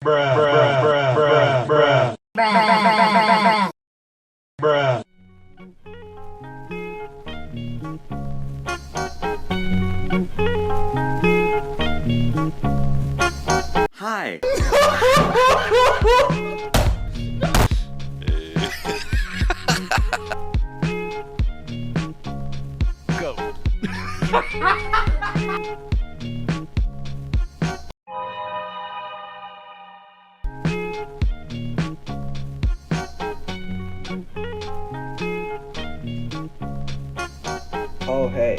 Bruh, bruh, bruh, bruh, bruh, bruh, bruh. Hi. Go. Oh, hey.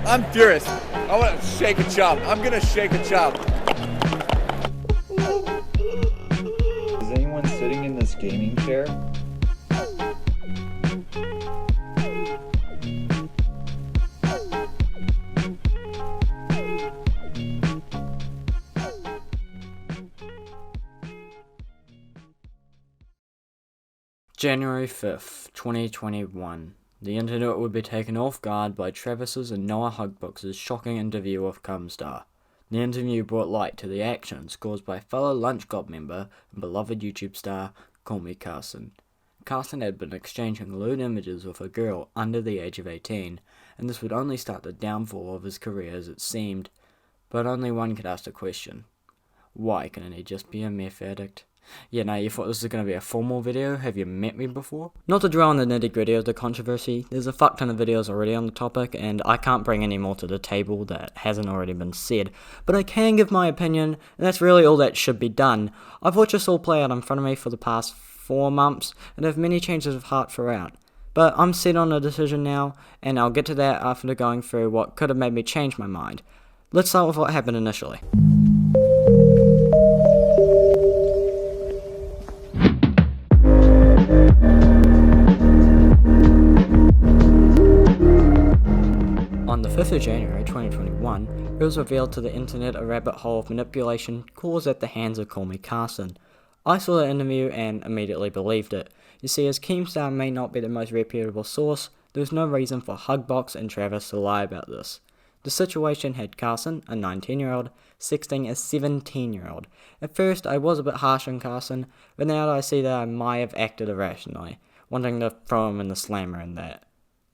I'm furious. I want to shake a chub. I'm gonna shake a chub. Is anyone sitting in this gaming chair? January 5th, 2021. The internet would be taken off guard by Travis's and Noah Hugbox's shocking interview with Cumstar. The interview brought light to the actions caused by fellow Lunch Club member and beloved YouTube star CallMeCarson. Carson had been exchanging lewd images with a girl under the age of 18, and this would only start the downfall of his career as it seemed. But only one could ask the question: why couldn't he just be a meth addict? Yeah, no, you thought this was going to be a formal video? Have you met me before? Not to dwell on the nitty gritty of the controversy, there's a fuck ton of videos already on the topic, and I can't bring any more to the table that hasn't already been said. But I can give my opinion, and that's really all that should be done. I've watched this all play out in front of me for the past 4 months, and have many changes of heart throughout. But I'm set on a decision now, and I'll get to that after going through what could have made me change my mind. Let's start with what happened initially. On the 5th of January 2021, it was revealed to the internet a rabbit hole of manipulation caused at the hands of CallMeCarson. I saw the interview and immediately believed it. You see, as Keemstar may not be the most reputable source, there's no reason for Hugbox and Travis to lie about this. The situation had Carson, a 19-year-old, sexting a 17-year-old. At first, I was a bit harsh on Carson, but now I see that I might have acted irrationally, wanting to throw him in the slammer and that.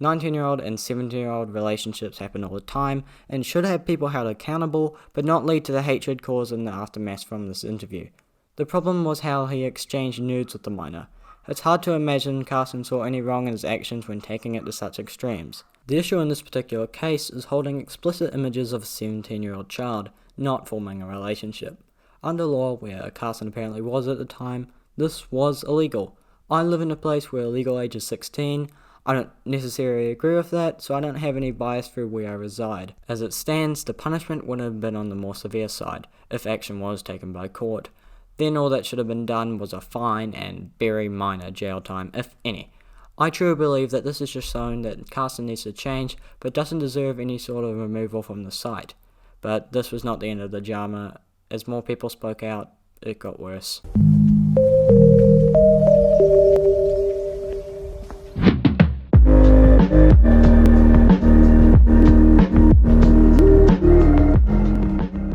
19-year-old and 17-year-old relationships happen all the time and should have people held accountable, but not lead to the hatred caused in the aftermath from this interview. The problem was how he exchanged nudes with the minor. It's hard to imagine Carson saw any wrong in his actions when taking it to such extremes. The issue in this particular case is holding explicit images of a 17-year-old child, not forming a relationship. Under law, where Carson apparently was at the time, this was illegal. I live in a place where legal age is 16. I don't necessarily agree with that, so I don't have any bias through where I reside. As it stands, the punishment would have been on the more severe side, if action was taken by court. Then all that should have been done was a fine and very minor jail time, if any. I truly believe that this is just showing that Carson needs to change, but doesn't deserve any sort of removal from the site. But this was not the end of the drama. As more people spoke out, it got worse.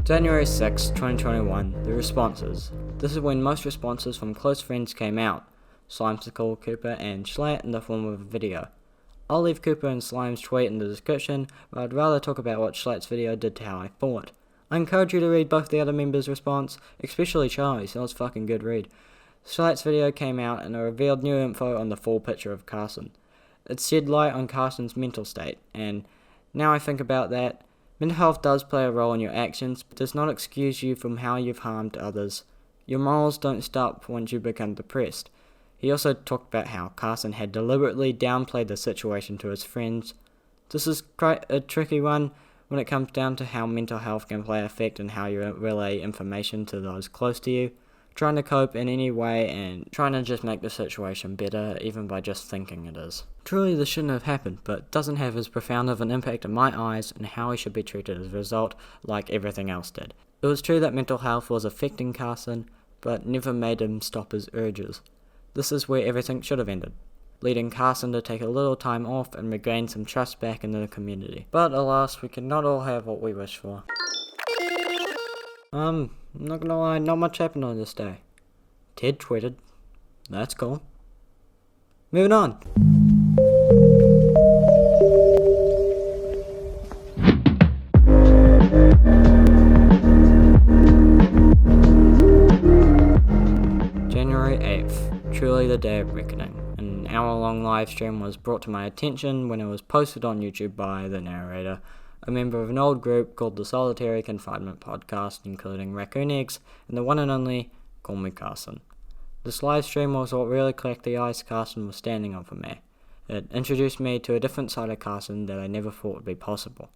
January 6, 2021, the responses. This is when most responses from close friends came out. Slimesicle, Cooper, and Schlatt in the form of a video. I'll leave Cooper and Slime's tweet in the description, but I'd rather talk about what Schlatt's video did to how I thought. I encourage you to read both the other members' response, especially Charlie's, that was a fucking good read. Schlatt's video came out and it revealed new info on the full picture of Carson. It shed light on Carson's mental state, and now I think about that, mental health does play a role in your actions, but does not excuse you from how you've harmed others. Your morals don't stop once you become depressed. He also talked about how Carson had deliberately downplayed the situation to his friends. This is quite a tricky one when it comes down to how mental health can play an effect in how you relay information to those close to you. Trying to cope in any way and trying to just make the situation better, even by just thinking it is. Truly this shouldn't have happened, but doesn't have as profound of an impact in my eyes and how he should be treated as a result, like everything else did. It was true that mental health was affecting Carson, but never made him stop his urges. This is where everything should have ended, leading Carson to take a little time off and regain some trust back in the community. But alas, we cannot all have what we wish for. Not gonna lie, not much happened on this day. Ted tweeted. That's cool. Moving on. January 8th, truly the day of reckoning. An hour-long live stream was brought to my attention when it was posted on YouTube by the narrator, a member of an old group called the Solitary Confinement Podcast, including Raccoon Eggs and the one and only CallMeCarson. This live stream was what really cracked the ice Carson was standing on for me. It introduced me to a different side of Carson that I never thought would be possible.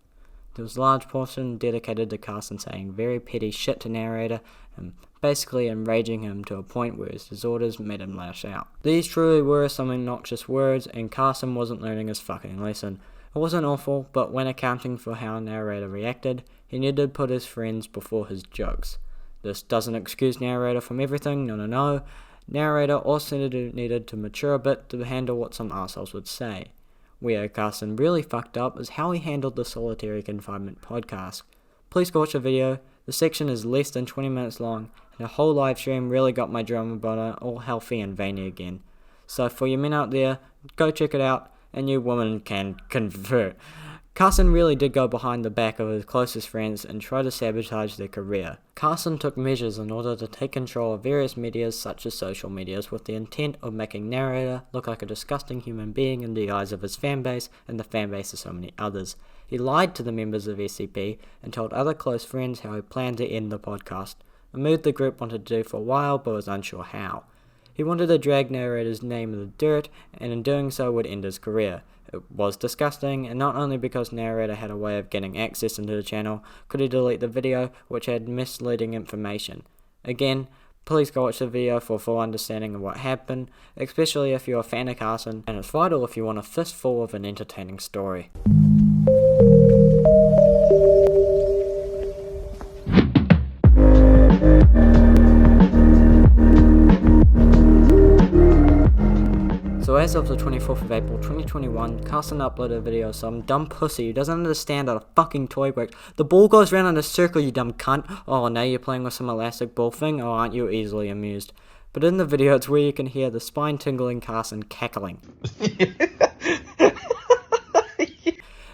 There was a large portion dedicated to Carson saying very petty shit to narrator and basically enraging him to a point where his disorders made him lash out. These truly were some obnoxious words, and Carson wasn't learning his fucking lesson. It wasn't awful, but when accounting for how narrator reacted, he needed to put his friends before his jokes. This doesn't excuse narrator from everything, no. Narrator also needed to mature a bit to handle what some arseholes would say. Where Carson really fucked up is how he handled the Solitary Confinement Podcast. Please go watch the video. The section is less than 20 minutes long, and the whole live stream really got my drama boner all healthy and veiny again. So for you men out there, go check it out, and you women can convert. Carson really did go behind the back of his closest friends and try to sabotage their career. Carson took measures in order to take control of various medias such as social medias with the intent of making narrator look like a disgusting human being in the eyes of his fanbase and the fanbase of so many others. He lied to the members of SCP and told other close friends how he planned to end the podcast, a move the group wanted to do for a while but was unsure how. He wanted to drag narrator's name in the dirt, and in doing so would end his career. It was disgusting, and not only because narrator had a way of getting access into the channel, could he delete the video, which had misleading information. Again, please go watch the video for a full understanding of what happened, especially if you're a fan of Carson, and it's vital if you want a fistful of an entertaining story. So as of the 24th of April 2021, Carson uploaded a video of some dumb pussy who doesn't understand how the fucking toy works. The ball goes round in a circle, you dumb cunt. Oh, now you're playing with some elastic ball thing? Oh, aren't you easily amused? But in the video, it's where you can hear the spine-tingling Carson cackling.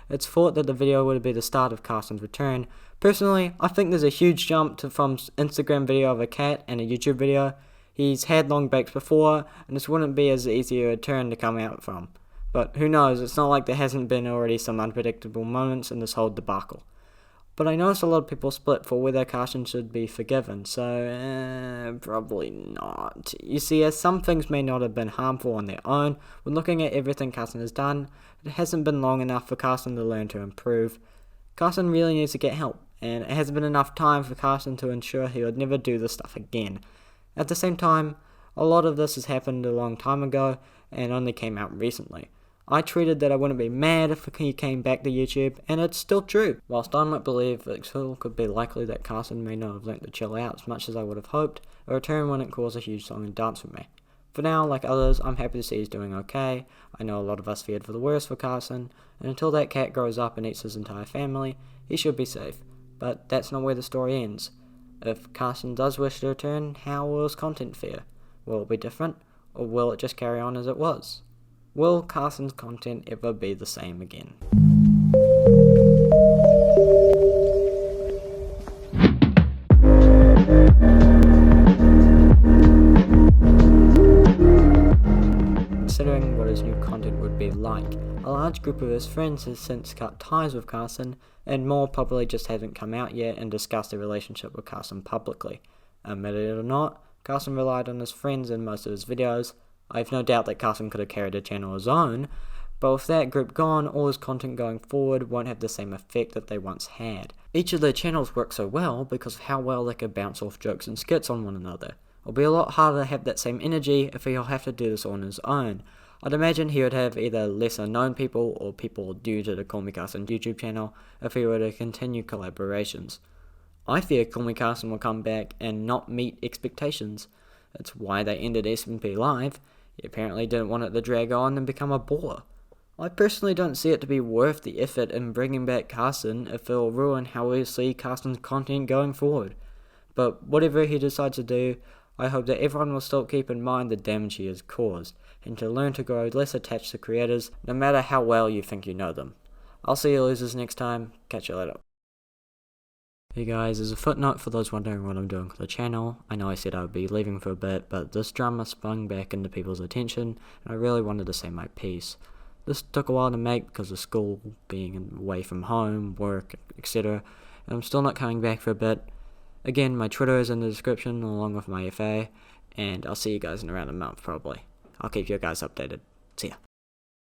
It's thought that the video would be the start of Carson's return. Personally, I think there's a huge jump from Instagram video of a cat and a YouTube video. He's had long breaks before, and this wouldn't be as easy a turn to come out from. But who knows, it's not like there hasn't been already some unpredictable moments in this whole debacle. But I noticed a lot of people split for whether Carson should be forgiven, so probably not. You see, as some things may not have been harmful on their own, when looking at everything Carson has done, it hasn't been long enough for Carson to learn to improve. Carson really needs to get help, and it hasn't been enough time for Carson to ensure he would never do this stuff again. At the same time, a lot of this has happened a long time ago and only came out recently. I tweeted that I wouldn't be mad if he came back to YouTube, and it's still true. Whilst I might believe it still could be likely that Carson may not have learnt to chill out as much as I would have hoped, a return wouldn't cause a huge song and dance for me. For now, like others, I'm happy to see he's doing okay. I know a lot of us feared for the worst for Carson, and until that cat grows up and eats his entire family, he should be safe. But that's not where the story ends. If Carson does wish to return, how will his content fare? Will it be different, or will it just carry on as it was? Will Carson's content ever be the same again? Considering what his new content would be like, a large group of his friends has since cut ties with Carson, and more probably just haven't come out yet and discussed their relationship with Carson publicly. Admit it or not, Carson relied on his friends in most of his videos. I have no doubt that Carson could have carried a channel of his own, but with that group gone, all his content going forward won't have the same effect that they once had. Each of their channels work so well because of how well they could bounce off jokes and skits on one another. It'll be a lot harder to have that same energy if he'll have to do this on his own. I'd imagine he would have either lesser known people or people due to the CallMeCarson YouTube channel if he were to continue collaborations. I fear CallMeCarson will come back and not meet expectations. That's why they ended SMP Live. He apparently didn't want it to drag on and become a bore. I personally don't see it to be worth the effort in bringing back Carson if it will ruin how we see Carson's content going forward. But whatever he decides to do, I hope that everyone will still keep in mind the damage he has caused, and to learn to grow less attached to creators, no matter how well you think you know them. I'll see you losers next time. Catch you later. Hey guys, as a footnote for those wondering what I'm doing for the channel, I know I said I would be leaving for a bit, but this drama sprung back into people's attention, and I really wanted to say my piece. This took a while to make because of school, being away from home, work, etc., and I'm still not coming back for a bit. Again, my Twitter is in the description along with my FA, and I'll see you guys in around a month probably. I'll keep you guys updated. See ya.